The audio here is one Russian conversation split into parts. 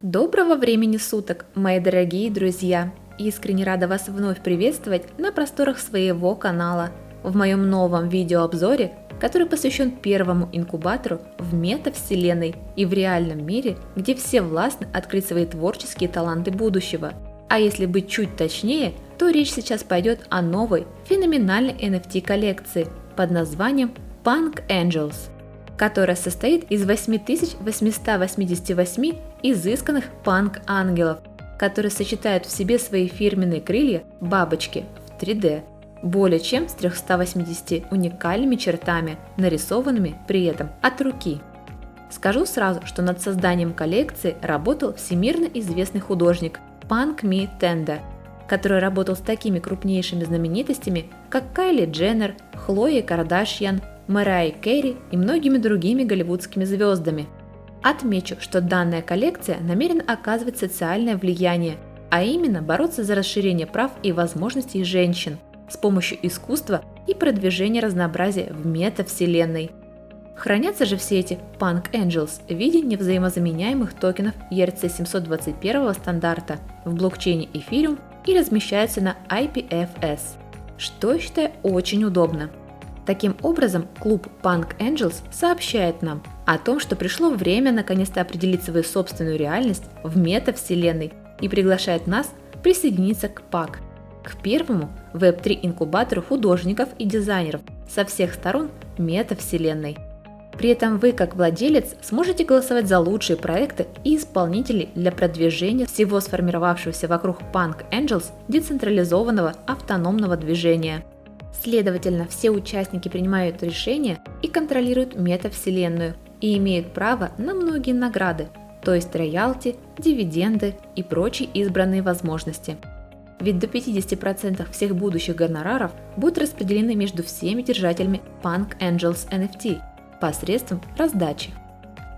Доброго времени суток, мои дорогие друзья! Искренне рада вас вновь приветствовать на просторах своего канала в моем новом видеообзоре, который посвящен первому инкубатору в метавселенной и в реальном мире, где все властны открыть свои творческие таланты будущего. А если быть чуть точнее, то речь сейчас пойдет о новой феноменальной NFT коллекции под названием Punk Angels, которая состоит из 8888 изысканных панк-ангелов, которые сочетают в себе свои фирменные крылья бабочки в 3D, более чем с 380 уникальными чертами, нарисованными при этом от руки. Скажу сразу, что над созданием коллекции работал всемирно известный художник Punk Me Tender, который работал с такими крупнейшими знаменитостями, как Кайли Дженнер, Хлоя Кардашьян, Мэрайа Кэри и многими другими голливудскими звездами. Отмечу, что данная коллекция намерена оказывать социальное влияние, а именно бороться за расширение прав и возможностей женщин с помощью искусства и продвижения разнообразия в метавселенной. Хранятся же все эти Punk Angels в виде невзаимозаменяемых токенов ERC-721 стандарта в блокчейне Ethereum и размещаются на IPFS, что я считаю очень удобно. Таким образом, клуб Punk Angels сообщает нам о том, что пришло время наконец-то определить свою собственную реальность в метавселенной и приглашает нас присоединиться к ПАК, к первому Web3 инкубатору художников и дизайнеров со всех сторон метавселенной. При этом вы, как владелец, сможете голосовать за лучшие проекты и исполнителей для продвижения всего сформировавшегося вокруг Punk Angels децентрализованного автономного движения. Следовательно, все участники принимают решения и контролируют метавселенную и имеют право на многие награды, то есть роялти, дивиденды и прочие избранные возможности. Ведь до 50% всех будущих гонораров будут распределены между всеми держателями Punk Angels NFT посредством раздачи.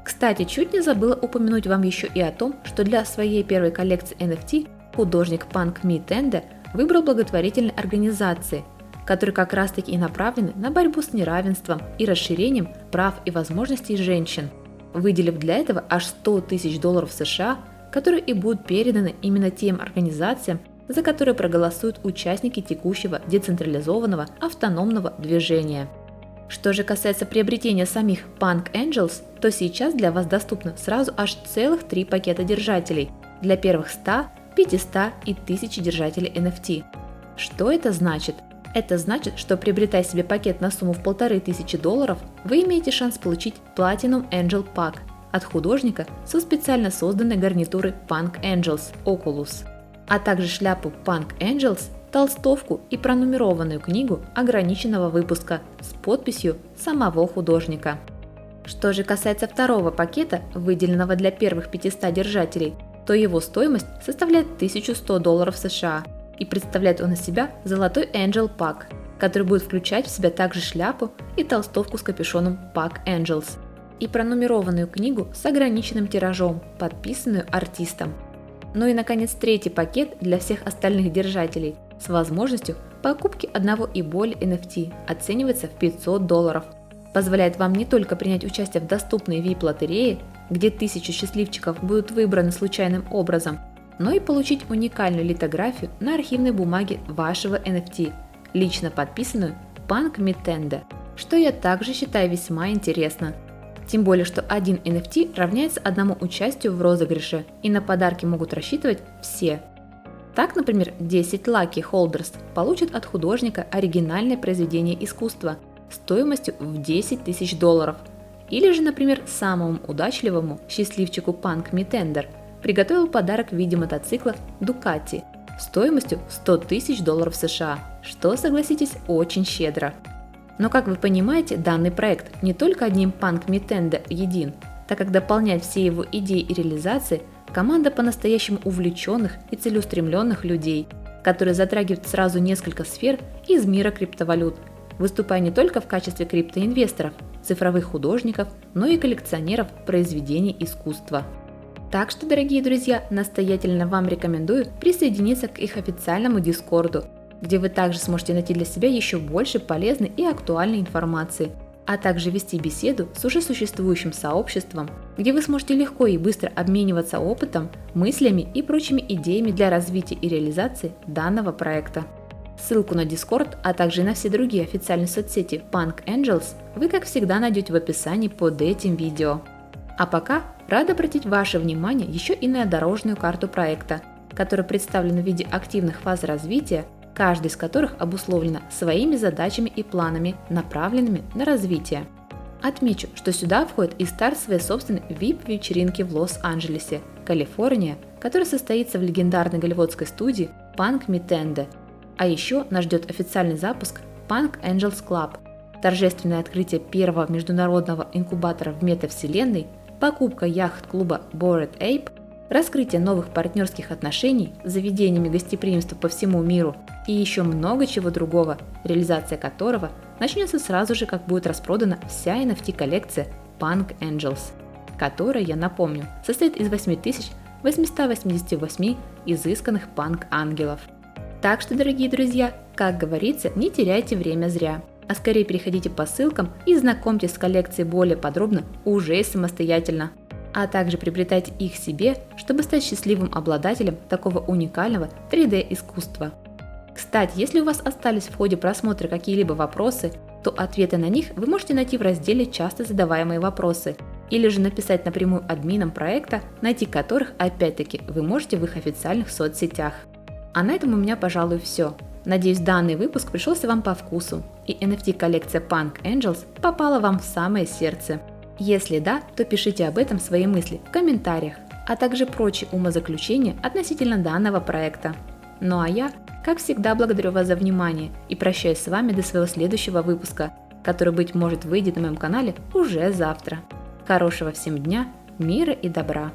Кстати, чуть не забыла упомянуть вам еще и о том, что для своей первой коллекции NFT художник Punk Me Tender выбрал благотворительные организации, которые как раз таки и направлены на борьбу с неравенством и расширением прав и возможностей женщин, выделив для этого аж $100 тысяч США, которые и будут переданы именно тем организациям, за которые проголосуют участники текущего децентрализованного автономного движения. Что же касается приобретения самих Punk Angels, то сейчас для вас доступно сразу аж целых 3 пакета держателей для первых 100, 500 и 1000 держателей NFT. Что это значит? Это значит, что приобретая себе пакет на сумму в $1500, вы имеете шанс получить Platinum Angel Pack от художника со специально созданной гарнитурой Punk Angels Oculus, а также шляпу Punk Angels, толстовку и пронумерованную книгу ограниченного выпуска с подписью самого художника. Что же касается второго пакета, выделенного для первых 500 держателей, то его стоимость составляет $1100 США. И представляет он из себя золотой Angel Pack, который будет включать в себя также шляпу и толстовку с капюшоном Punk Angels и пронумерованную книгу с ограниченным тиражом, подписанную артистом. Ну и наконец третий пакет для всех остальных держателей с возможностью покупки одного и более NFT оценивается в $500. Позволяет вам не только принять участие в доступной VIP-лотерее, где 1000 счастливчиков будут выбраны случайным образом, но и получить уникальную литографию на архивной бумаге вашего NFT, лично подписанную Punk Me Tender, что я также считаю весьма интересно. Тем более, что один NFT равняется одному участию в розыгрыше, и на подарки могут рассчитывать все. Так, например, 10 Lucky Holders получат от художника оригинальное произведение искусства стоимостью в $10 тысяч. Или же, например, самому удачливому счастливчику Punk Me Tender приготовил подарок в виде мотоцикла Ducati стоимостью $100 тысяч США, что, согласитесь, очень щедро. Но, как вы понимаете, данный проект не только одним Punk Me Tender един, так как дополняет все его идеи и реализации команда по-настоящему увлеченных и целеустремленных людей, которые затрагивают сразу несколько сфер из мира криптовалют, выступая не только в качестве криптоинвесторов, цифровых художников, но и коллекционеров произведений искусства. Так что, дорогие друзья, настоятельно вам рекомендую присоединиться к их официальному дискорду, где вы также сможете найти для себя еще больше полезной и актуальной информации, а также вести беседу с уже существующим сообществом, где вы сможете легко и быстро обмениваться опытом, мыслями и прочими идеями для развития и реализации данного проекта. Ссылку на Discord, а также на все другие официальные соцсети Punk Angels вы, как всегда, найдете в описании под этим видео. А пока рада обратить ваше внимание еще и на дорожную карту проекта, которая представлена в виде активных фаз развития, каждая из которых обусловлена своими задачами и планами, направленными на развитие. Отмечу, что сюда входит и старт своей собственной VIP-вечеринки в Лос-Анджелесе, Калифорния, которая состоится в легендарной голливудской студии Punk Mitende. А еще нас ждет официальный запуск Punk Angels Club, торжественное открытие первого международного инкубатора в метавселенной, покупка яхт-клуба Bored Ape, раскрытие новых партнерских отношений с заведениями гостеприимства по всему миру и еще много чего другого, реализация которого начнется сразу же, как будет распродана вся NFT-коллекция Punk Angels, которая, я напомню, состоит из 8888 изысканных панк-ангелов. Так что, дорогие друзья, как говорится, не теряйте время зря, а скорее переходите по ссылкам и знакомьтесь с коллекцией более подробно уже самостоятельно, а также приобретайте их себе, чтобы стать счастливым обладателем такого уникального 3D-искусства. Кстати, если у вас остались в ходе просмотра какие-либо вопросы, то ответы на них вы можете найти в разделе «Часто задаваемые вопросы» или же написать напрямую админам проекта, найти которых, опять-таки, вы можете в их официальных соцсетях. А на этом у меня, пожалуй, все. Надеюсь, данный выпуск пришелся вам по вкусу, и NFT-коллекция Punk Angels попала вам в самое сердце. Если да, то пишите об этом свои мысли в комментариях, а также прочие умозаключения относительно данного проекта. Ну а я, как всегда, благодарю вас за внимание и прощаюсь с вами до своего следующего выпуска, который, быть может, выйдет на моем канале уже завтра. Хорошего всем дня, мира и добра!